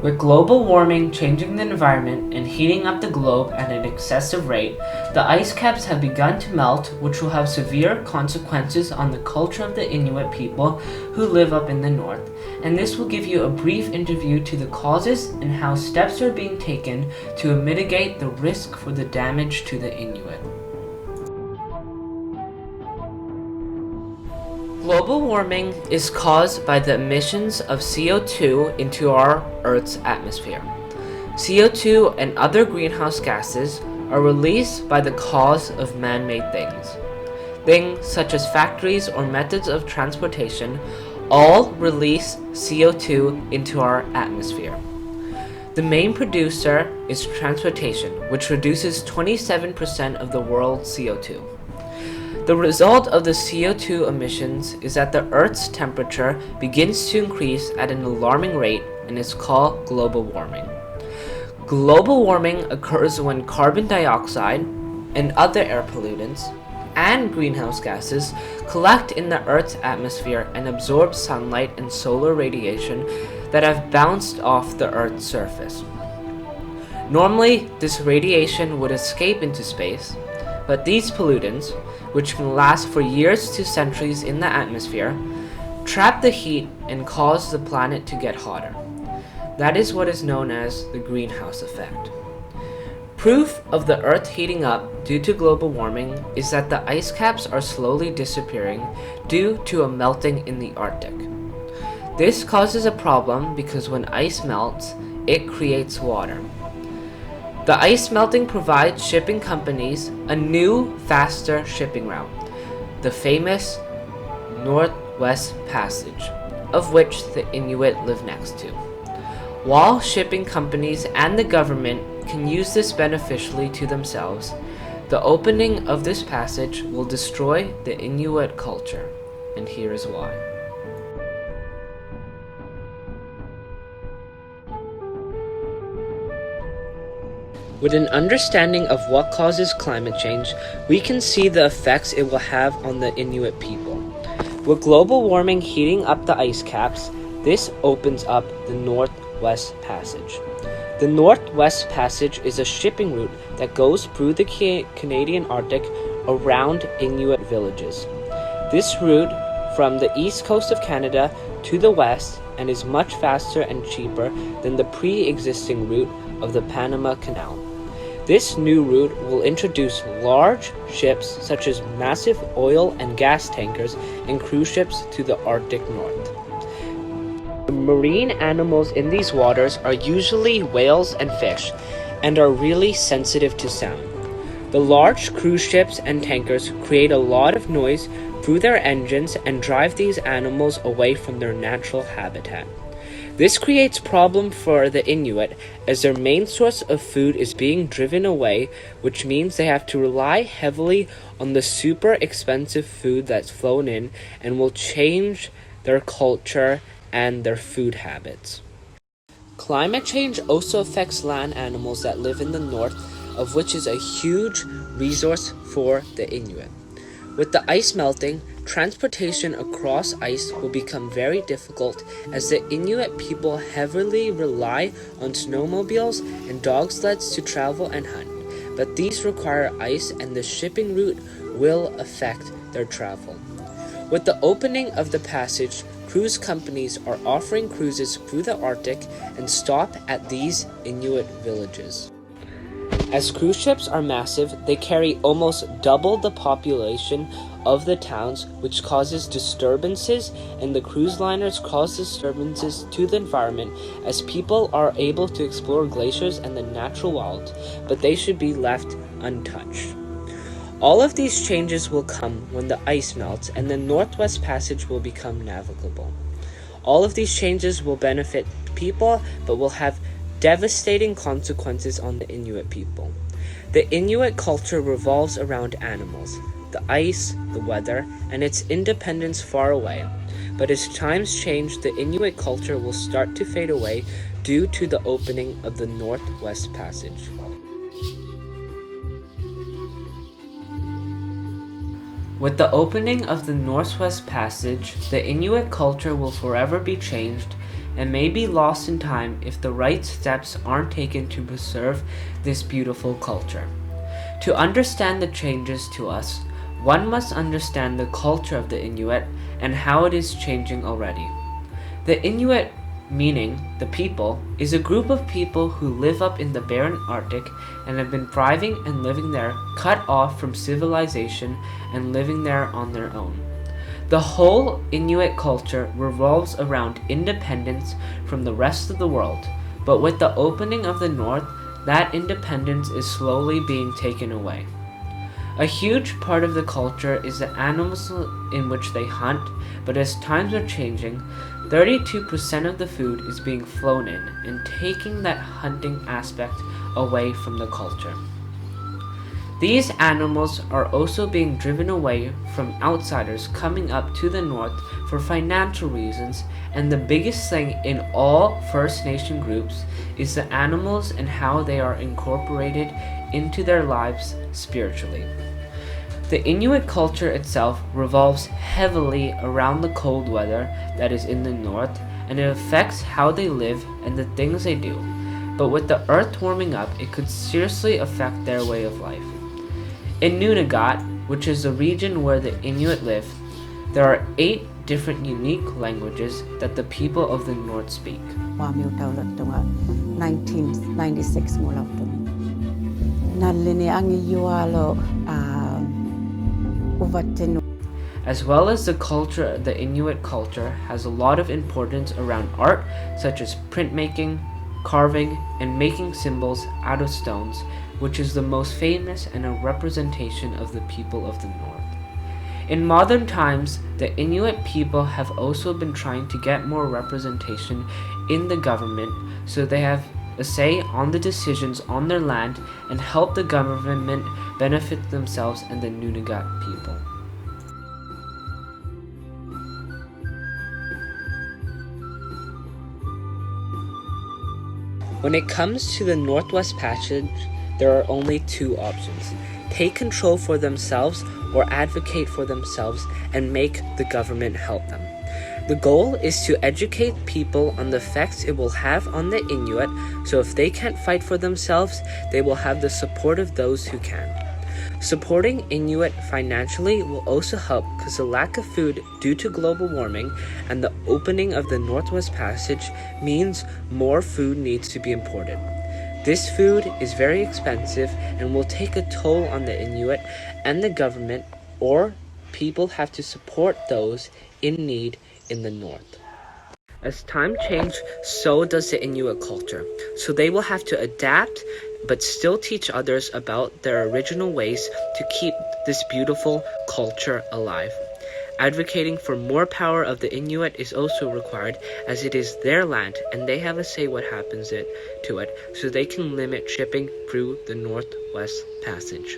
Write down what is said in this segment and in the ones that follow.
With global warming changing the environment and heating up the globe at an excessive rate, the ice caps have begun to melt, which will have severe consequences on the culture of the Inuit people who live up in the north. And this will give you a brief interview to the causes and how steps are being taken to mitigate the risk for the damage to the Inuit. Global warming is caused by the emissions of CO2 into our Earth's atmosphere. CO2 and other greenhouse gases are released by the cause of man-made things. Things such as factories or methods of transportation all release CO2 into our atmosphere. The main producer is transportation, which reduces 27% of the world's CO2. The result of the CO2 emissions is that the Earth's temperature begins to increase at an alarming rate and is called global warming. Global warming occurs when carbon dioxide and other air pollutants and greenhouse gases collect in the Earth's atmosphere and absorb sunlight and solar radiation that have bounced off the Earth's surface. Normally, this radiation would escape into space, but these pollutants, which can last for years to centuries in the atmosphere, trap the heat and cause the planet to get hotter. That is what is known as the greenhouse effect. Proof of the Earth heating up due to global warming is that the ice caps are slowly disappearing due to a melting in the Arctic. This causes a problem because when ice melts, it creates water. The ice melting provides shipping companies a new, faster shipping route, the famous Northwest Passage, of which the Inuit live next to. While shipping companies and the government can use this beneficially to themselves, the opening of this passage will destroy the Inuit culture, and here is why. With an understanding of what causes climate change, we can see the effects it will have on the Inuit people. With global warming heating up the ice caps, this opens up the Northwest Passage. The Northwest Passage is a shipping route that goes through the Canadian Arctic around Inuit villages. This route from the east coast of Canada to the west and is much faster and cheaper than the pre-existing route of the Panama Canal. This new route will introduce large ships such as massive oil and gas tankers and cruise ships to the Arctic North. The marine animals in these waters are usually whales and fish, and are really sensitive to sound. The large cruise ships and tankers create a lot of noise through their engines and drive these animals away from their natural habitat. This creates problem for the Inuit as their main source of food is being driven away, which means they have to rely heavily on the super expensive food that's flown in and will change their culture and their food habits. Climate change also affects land animals that live in the north, of which is a huge resource for the Inuit. With the ice melting, transportation across ice will become very difficult as the Inuit people heavily rely on snowmobiles and dog sleds to travel and hunt, but these require ice and the shipping route will affect their travel. With the opening of the passage, cruise companies are offering cruises through the Arctic and stop at these Inuit villages. As cruise ships are massive, they carry almost double the population of the towns, which causes disturbances, and the cruise liners cause disturbances to the environment as people are able to explore glaciers and the natural world, but they should be left untouched. All of these changes will come when the ice melts and the Northwest Passage will become navigable. All of these changes will benefit people, but will have devastating consequences on the Inuit people. The Inuit culture revolves around animals, the ice, the weather, and its independence far away. But as times change, the Inuit culture will start to fade away due to the opening of the Northwest Passage. With the opening of the Northwest Passage, the Inuit culture will forever be changed and may be lost in time if the right steps aren't taken to preserve this beautiful culture. To understand the changes to us, one must understand the culture of the Inuit and how it is changing already. The Inuit, meaning the people, is a group of people who live up in the barren Arctic and have been thriving and living there, cut off from civilization and living there on their own. The whole Inuit culture revolves around independence from the rest of the world, but with the opening of the North, that independence is slowly being taken away. A huge part of the culture is the animals in which they hunt, but as times are changing, 32% of the food is being flown in and taking that hunting aspect away from the culture. These animals are also being driven away from outsiders coming up to the north for financial reasons, and the biggest thing in all First Nation groups is the animals and how they are incorporated into their lives spiritually. The Inuit culture itself revolves heavily around the cold weather that is in the north, and it affects how they live and the things they do. But with the earth warming up, it could seriously affect their way of life. In Nunavut, which is the region where the Inuit live, there are 8 different unique languages that the people of the North speak. 1996 mo lang to. Nalini ang iyualo uvatenu. As well as the culture, the Inuit culture has a lot of importance around art, such as printmaking, carving, and making symbols out of stones, which is the most famous and a representation of the people of the North. In modern times, the Inuit people have also been trying to get more representation in the government, so they have a say on the decisions on their land and help the government benefit themselves and the Nunavut people. When it comes to the Northwest Passage, there are only 2 options: take control for themselves or advocate for themselves and make the government help them. The goal is to educate people on the effects it will have on the Inuit, so if they can't fight for themselves, they will have the support of those who can. Supporting Inuit financially will also help because the lack of food due to global warming and the opening of the Northwest Passage means more food needs to be imported. This food is very expensive and will take a toll on the Inuit and the government, or people have to support those in need in the north. As time changes, so does the Inuit culture. So they will have to adapt but still teach others about their original ways to keep this beautiful culture alive. Advocating for more power of the Inuit is also required, as it is their land and they have a say what happens to it, so they can limit shipping through the Northwest Passage.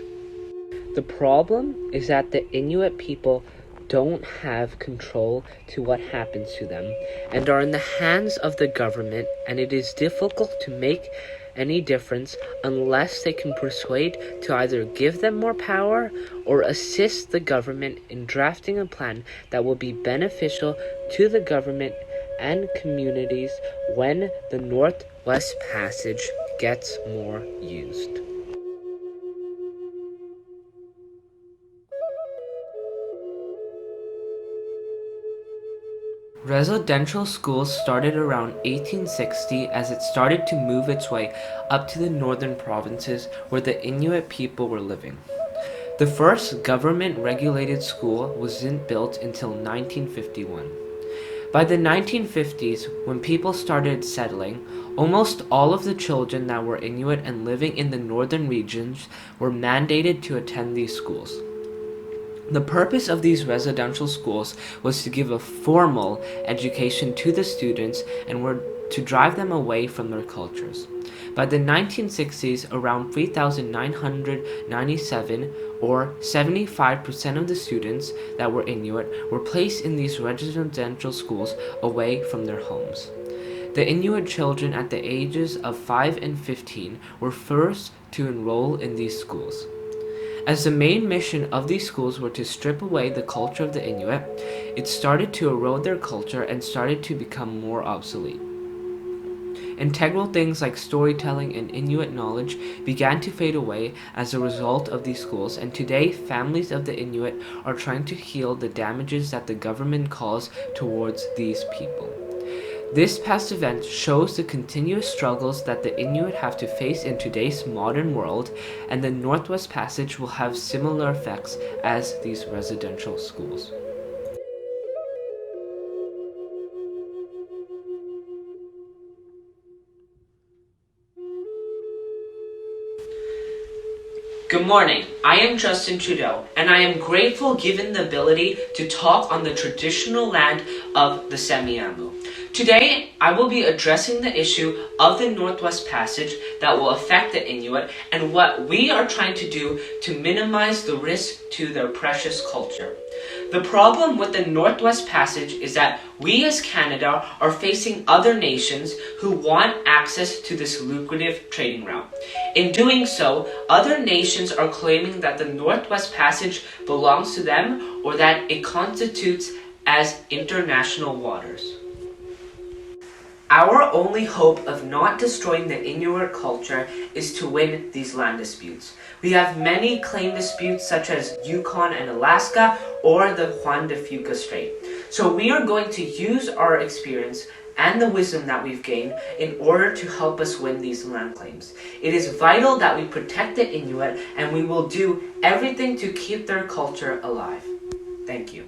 The problem is that the Inuit people don't have control to what happens to them and are in the hands of the government, and it is difficult to make any difference unless they can persuade to either give them more power or assist the government in drafting a plan that will be beneficial to the government and communities when the Northwest Passage gets more used. Residential schools started around 1860 as it started to move its way up to the northern provinces where the Inuit people were living. The first government-regulated school wasn't built until 1951. By the 1950s, when people started settling, almost all of the children that were Inuit and living in the northern regions were mandated to attend these schools. The purpose of these residential schools was to give a formal education to the students and were to drive them away from their cultures. By the 1960s, around 3,997, or 75% of the students that were Inuit, were placed in these residential schools away from their homes. The Inuit children at the ages of 5 and 15 were first to enroll in these schools. As the main mission of these schools were to strip away the culture of the Inuit, it started to erode their culture and started to become more obsolete. Integral things like storytelling and Inuit knowledge began to fade away as a result of these schools, and today families of the Inuit are trying to heal the damages that the government caused towards these people. This past event shows the continuous struggles that the Inuit have to face in today's modern world, and the Northwest Passage will have similar effects as these residential schools. Good morning, I am Justin Trudeau, and I am grateful given the ability to talk on the traditional land of the Semiahmoo. Today, I will be addressing the issue of the Northwest Passage that will affect the Inuit and what we are trying to do to minimize the risk to their precious culture. The problem with the Northwest Passage is that we as Canada are facing other nations who want access to this lucrative trading route. In doing so, other nations are claiming that the Northwest Passage belongs to them or that it constitutes as international waters. Our only hope of not destroying the Inuit culture is to win these land disputes. We have many claim disputes such as Yukon and Alaska or the Juan de Fuca Strait. So we are going to use our experience and the wisdom that we've gained in order to help us win these land claims. It is vital that we protect the Inuit, and we will do everything to keep their culture alive. Thank you.